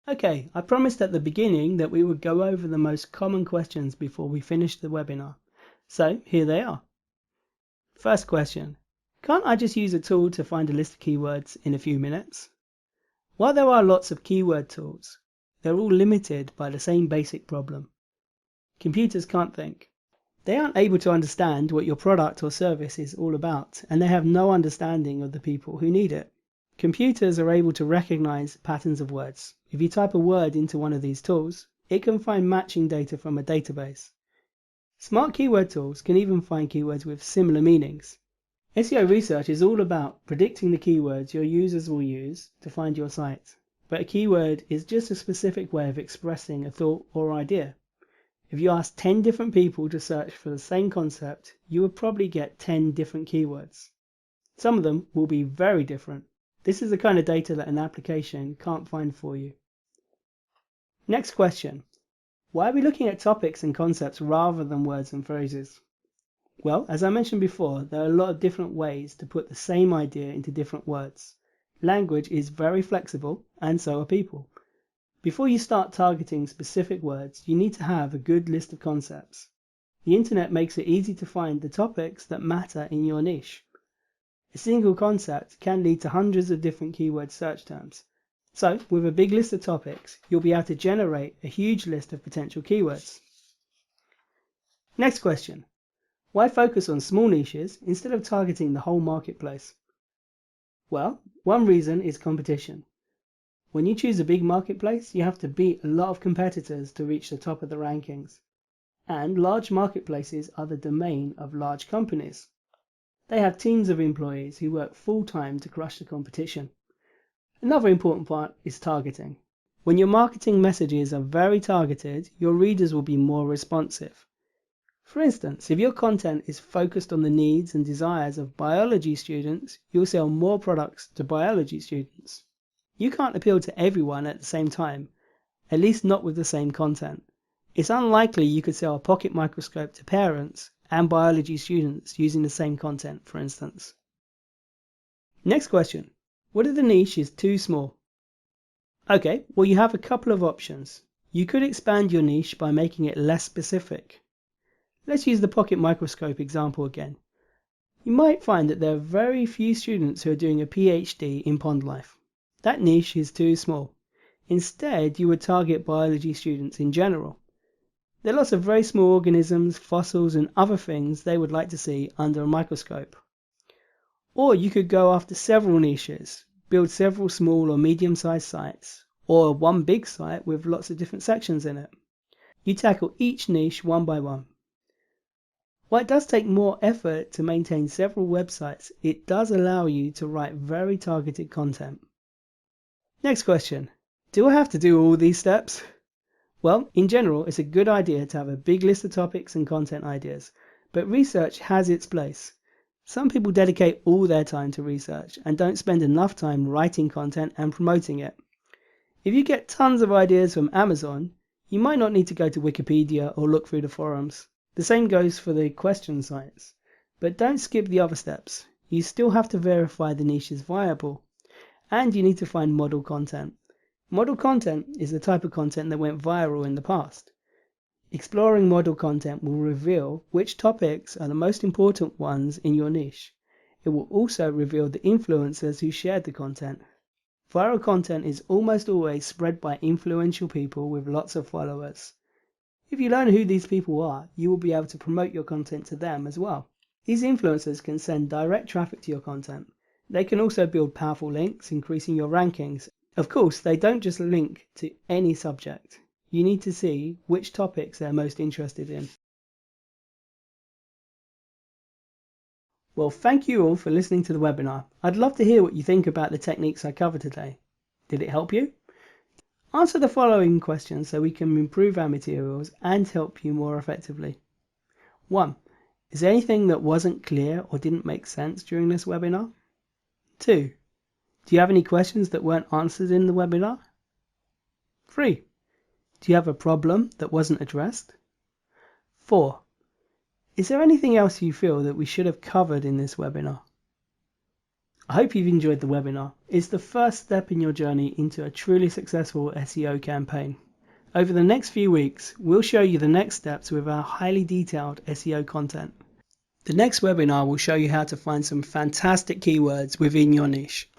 Okay, I promised at the beginning that we would go over the most common questions before we finish the webinar. So here they are. First question, can't I just use a tool to find a list of keywords in a few minutes? While there are lots of keyword tools, they're all limited by the same basic problem. Computers can't think. They aren't able to understand what your product or service is all about, and they have no understanding of the people who need it. Computers are able to recognize patterns of words. If you type a word into one of these tools, it can find matching data from a database. Smart keyword tools can even find keywords with similar meanings. SEO research is all about predicting the keywords your users will use to find your site. But a keyword is just a specific way of expressing a thought or idea. If you ask 10 different people to search for the same concept, you would probably get 10 different keywords. Some of them will be very different. This is the kind of data that an application can't find for you. Next question. Why are we looking at topics and concepts rather than words and phrases? Well, as I mentioned before, there are a lot of different ways to put the same idea into different words. Language is very flexible, and so are people. Before you start targeting specific words, you need to have a good list of concepts. The internet makes it easy to find the topics that matter in your niche. A single concept can lead to hundreds of different keyword search terms. So, with a big list of topics, you'll be able to generate a huge list of potential keywords. Next question. Why focus on small niches instead of targeting the whole marketplace? Well, one reason is competition. When you choose a big marketplace, you have to beat a lot of competitors to reach the top of the rankings. And large marketplaces are the domain of large companies. They have teams of employees who work full-time to crush the competition. Another important part is targeting. When your marketing messages are very targeted, your readers will be more responsive. For instance, if your content is focused on the needs and desires of biology students, you'll sell more products to biology students. You can't appeal to everyone at the same time, at least not with the same content. It's unlikely you could sell a pocket microscope to parents and biology students using the same content, for instance. Next question. What if the niche is too small? Okay, well you have a couple of options. You could expand your niche by making it less specific. Let's use the pocket microscope example again. You might find that there are very few students who are doing a PhD in pond life. That niche is too small. Instead, you would target biology students in general. There are lots of very small organisms, fossils, and other things they would like to see under a microscope. Or you could go after several niches, build several small or medium-sized sites, or one big site with lots of different sections in it. You tackle each niche one by one. While it does take more effort to maintain several websites, it does allow you to write very targeted content. Next question. Do I have to do all these steps? Well, in general, it's a good idea to have a big list of topics and content ideas, but research has its place. Some people dedicate all their time to research and don't spend enough time writing content and promoting it. If you get tons of ideas from Amazon, you might not need to go to Wikipedia or look through the forums. The same goes for the question sites. But don't skip the other steps. You still have to verify the niche is viable. And you need to find model content. Model content is the type of content that went viral in the past. Exploring model content will reveal which topics are the most important ones in your niche. It will also reveal the influencers who shared the content. Viral content is almost always spread by influential people with lots of followers. If you learn who these people are, you will be able to promote your content to them as well. These influencers can send direct traffic to your content. They can also build powerful links, increasing your rankings. Of course, they don't just link to any subject. You need to see which topics they're most interested in. Well, thank you all for listening to the webinar. I'd love to hear what you think about the techniques I covered today. Did it help you? Answer the following questions so we can improve our materials and help you more effectively. 1. Is there anything that wasn't clear or didn't make sense during this webinar? 2. Do you have any questions that weren't answered in the webinar? 3. Do you have a problem that wasn't addressed? 4. Is there anything else you feel that we should have covered in this webinar? I hope you've enjoyed the webinar. It's the first step in your journey into a truly successful SEO campaign. Over the next few weeks, we'll show you the next steps with our highly detailed SEO content. The next webinar will show you how to find some fantastic keywords within your niche.